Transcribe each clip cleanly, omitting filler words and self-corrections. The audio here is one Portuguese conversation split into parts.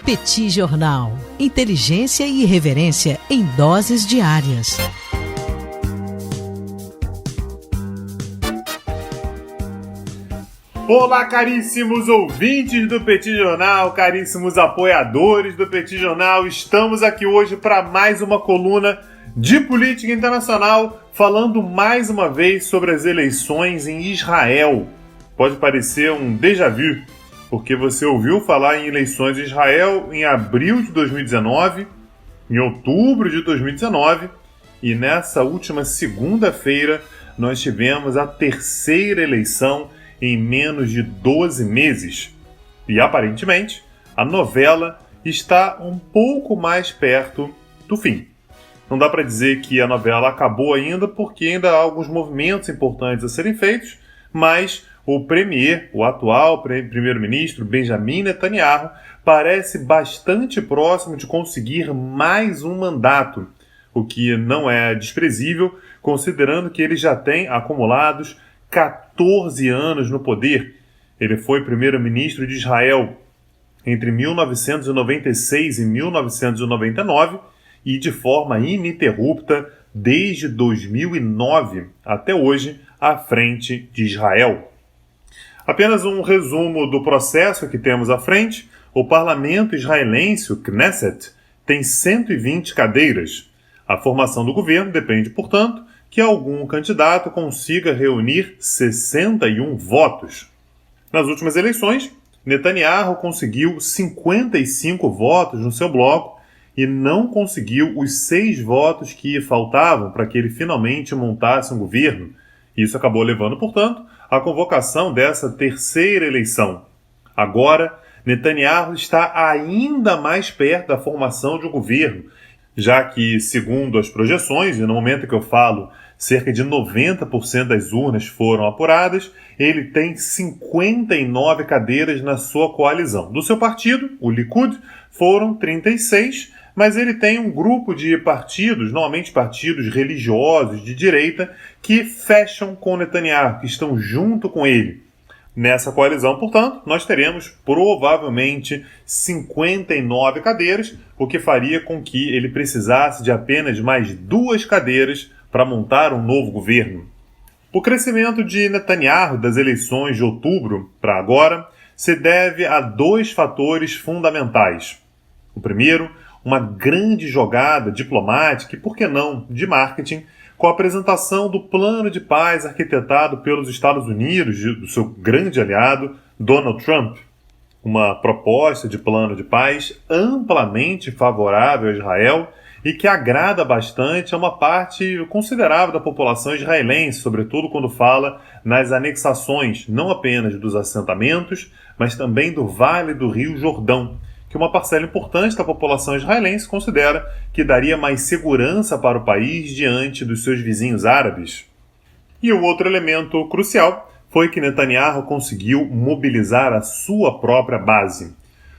Petit Jornal. Inteligência e irreverência em doses diárias. Olá, caríssimos ouvintes do Petit Jornal, caríssimos apoiadores do Petit Jornal. Estamos aqui hoje para mais uma coluna de política internacional, falando mais uma vez sobre as eleições em Israel. Pode parecer um déjà vu, porque você ouviu falar em eleições em Israel em abril de 2019, em outubro de 2019, e nessa última segunda-feira nós tivemos a terceira eleição em menos de 12 meses. E aparentemente, a novela está um pouco mais perto do fim. Não dá para dizer que a novela acabou ainda, porque ainda há alguns movimentos importantes a serem feitos, mas o premier, o atual primeiro-ministro Benjamin Netanyahu, parece bastante próximo de conseguir mais um mandato, o que não é desprezível, considerando que ele já tem acumulados 14 anos no poder. Ele foi primeiro-ministro de Israel entre 1996 e 1999 e de forma ininterrupta desde 2009 até hoje à frente de Israel. Apenas um resumo do processo que temos à frente. O parlamento israelense, o Knesset, tem 120 cadeiras. A formação do governo depende, portanto, que algum candidato consiga reunir 61 votos. Nas últimas eleições, Netanyahu conseguiu 55 votos no seu bloco e não conseguiu os 6 votos que faltavam para que ele finalmente montasse um governo. Isso acabou levando, portanto, à convocação dessa terceira eleição. Agora, Netanyahu está ainda mais perto da formação de um governo, já que, segundo as projeções, e no momento que eu falo, cerca de 90% das urnas foram apuradas, ele tem 59 cadeiras na sua coalizão. Do seu partido, o Likud, foram 36, mas ele tem um grupo de partidos, normalmente partidos religiosos de direita, que fecham com Netanyahu, que estão junto com ele. Nessa coalizão, portanto, nós teremos provavelmente 59 cadeiras, o que faria com que ele precisasse de apenas mais 2 cadeiras para montar um novo governo. O crescimento de Netanyahu das eleições de outubro para agora se deve a 2 fatores fundamentais. O primeiro, uma grande jogada diplomática e, por que não, de marketing, com a apresentação do plano de paz arquitetado pelos Estados Unidos, do seu grande aliado, Donald Trump. Uma proposta de plano de paz amplamente favorável a Israel e que agrada bastante a uma parte considerável da população israelense, sobretudo quando fala nas anexações, não apenas dos assentamentos, mas também do Vale do Rio Jordão, que uma parcela importante da população israelense considera que daria mais segurança para o país diante dos seus vizinhos árabes. E o outro elemento crucial foi que Netanyahu conseguiu mobilizar a sua própria base.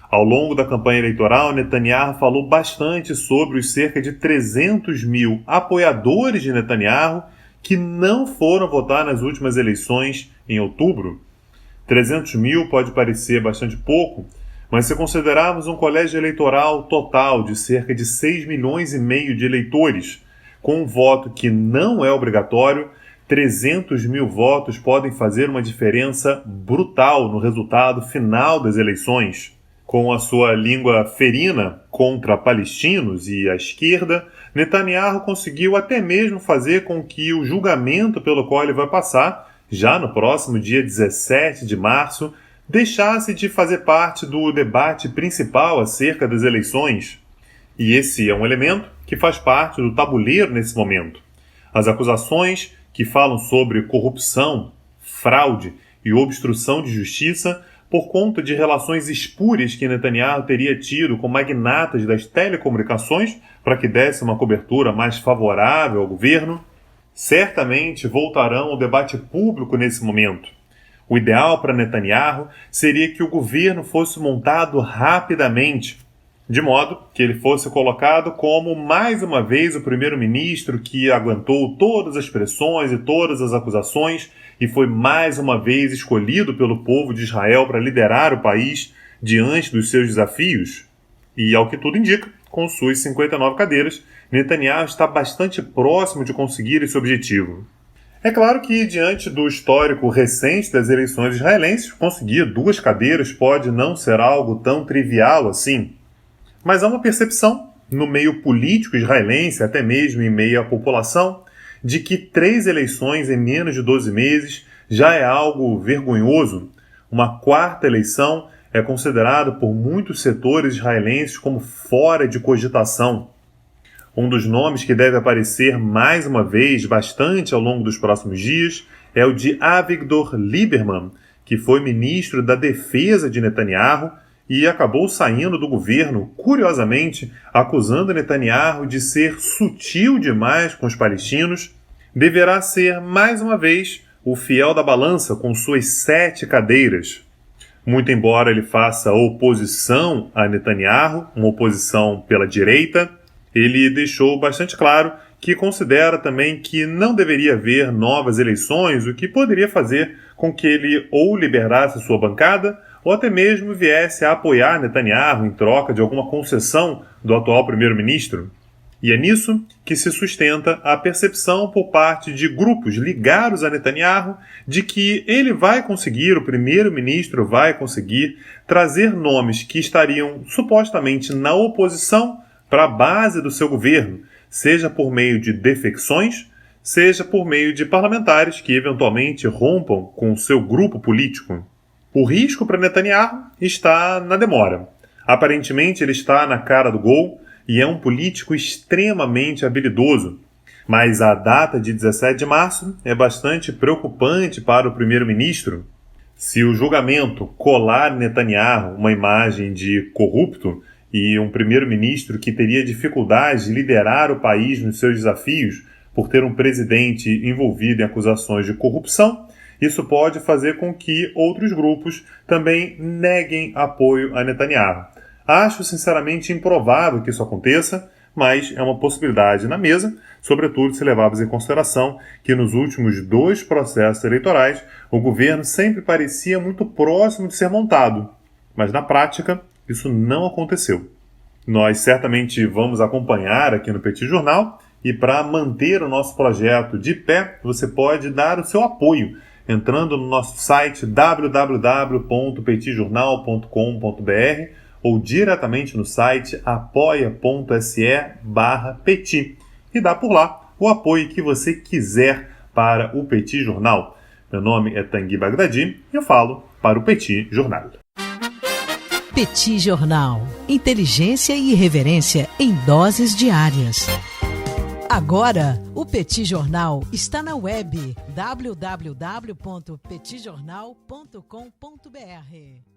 Ao longo da campanha eleitoral, Netanyahu falou bastante sobre os cerca de 300 mil apoiadores de Netanyahu que não foram votar nas últimas eleições em outubro. 300 mil pode parecer bastante pouco, mas se considerarmos um colégio eleitoral total de cerca de 6 milhões e meio de eleitores, com um voto que não é obrigatório, 300 mil votos podem fazer uma diferença brutal no resultado final das eleições. Com a sua língua ferina contra palestinos e a esquerda, Netanyahu conseguiu até mesmo fazer com que o julgamento pelo qual ele vai passar, já no próximo dia 17 de março, deixasse de fazer parte do debate principal acerca das eleições. E esse é um elemento que faz parte do tabuleiro nesse momento. As acusações que falam sobre corrupção, fraude e obstrução de justiça por conta de relações espúrias que Netanyahu teria tido com magnatas das telecomunicações para que desse uma cobertura mais favorável ao governo, certamente voltarão ao debate público nesse momento. O ideal para Netanyahu seria que o governo fosse montado rapidamente, de modo que ele fosse colocado como, mais uma vez, o primeiro-ministro que aguentou todas as pressões e todas as acusações e foi mais uma vez escolhido pelo povo de Israel para liderar o país diante dos seus desafios. E, ao que tudo indica, com suas 59 cadeiras, Netanyahu está bastante próximo de conseguir esse objetivo. É claro que, diante do histórico recente das eleições israelenses, conseguir 2 cadeiras pode não ser algo tão trivial assim. Mas há uma percepção, no meio político israelense, até mesmo em meio à população, de que 3 eleições em menos de 12 meses já é algo vergonhoso. Uma 4ª eleição é considerado por muitos setores israelenses como fora de cogitação. Um dos nomes que deve aparecer mais uma vez bastante ao longo dos próximos dias é o de Avigdor Lieberman, que foi ministro da Defesa de Netanyahu e acabou saindo do governo, curiosamente, acusando Netanyahu de ser sutil demais com os palestinos. Deverá ser, mais uma vez, o fiel da balança com suas 7 cadeiras. Muito embora ele faça oposição a Netanyahu, uma oposição pela direita, ele deixou bastante claro que considera também que não deveria haver novas eleições, o que poderia fazer com que ele ou liberasse sua bancada ou até mesmo viesse a apoiar Netanyahu em troca de alguma concessão do atual primeiro-ministro. E é nisso que se sustenta a percepção por parte de grupos ligados a Netanyahu de que ele vai conseguir, o primeiro-ministro vai conseguir, trazer nomes que estariam supostamente na oposição para a base do seu governo, seja por meio de defecções, seja por meio de parlamentares que eventualmente rompam com o seu grupo político. O risco para Netanyahu está na demora. Aparentemente ele está na cara do gol e é um político extremamente habilidoso. Mas a data de 17 de março é bastante preocupante para o primeiro-ministro. Se o julgamento colar Netanyahu uma imagem de corrupto e um primeiro-ministro que teria dificuldade de liderar o país nos seus desafios por ter um presidente envolvido em acusações de corrupção, isso pode fazer com que outros grupos também neguem apoio a Netanyahu. Acho sinceramente improvável que isso aconteça, mas é uma possibilidade na mesa, sobretudo se levarmos em consideração que nos últimos 2 processos eleitorais o governo sempre parecia muito próximo de ser montado, mas na prática isso não aconteceu. Nós certamente vamos acompanhar aqui no Petit Jornal e para manter o nosso projeto de pé, você pode dar o seu apoio entrando no nosso site www.petitjornal.com.br ou diretamente no site apoia.se/petit e dá por lá o apoio que você quiser para o Petit Jornal. Meu nome é Tanguy Bagdadi e eu falo para o Petit Jornal. Petit Jornal. Inteligência e irreverência em doses diárias. Agora, o Petit Jornal está na web www.petitjornal.com.br.